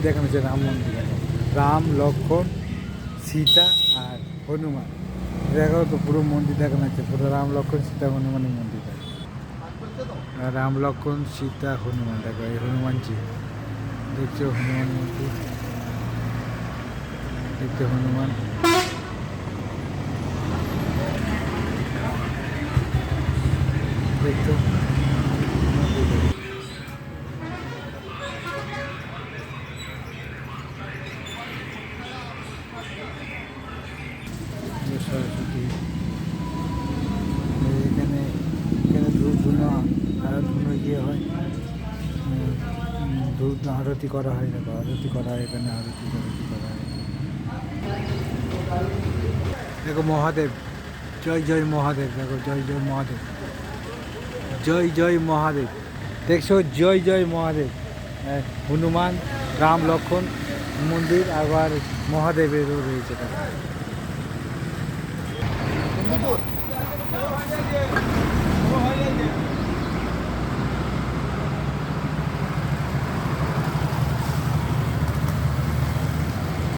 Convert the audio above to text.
দেখানো হচ্ছে রাম মন্দির। রাম, লক্ষ্মণ, সীতা আর হনুমান। দেখো তো পুরো মন্দির দেখানো হচ্ছে, পুরো রাম, লক্ষ্মণ, সীতা, হনুমানের মন্দির। রাম, লক্ষ্মণ, সীতা, হনুমান। দেখো এই হনুমানজি, দেখছো হনুমান মন্দির, দেখছো হনুমান। দেখছো সরস্বতী। এখানে এখানে ধূপ ধুনো আর ধুনো ইয়ে হয়, ধূপ আরতি করা হয়। দেখো আরতি করা হয় এখানে, আরতি করা হয়। দেখো মহাদেব, জয় জয় মহাদেব। দেখো জয় জয় মহাদেব, জয় জয় মহাদেব। দেখছো জয় জয় মহাদেব। হনুমান, রাম, লক্ষ্মণ মন্দির, আবার মহাদেবেরও রয়েছে।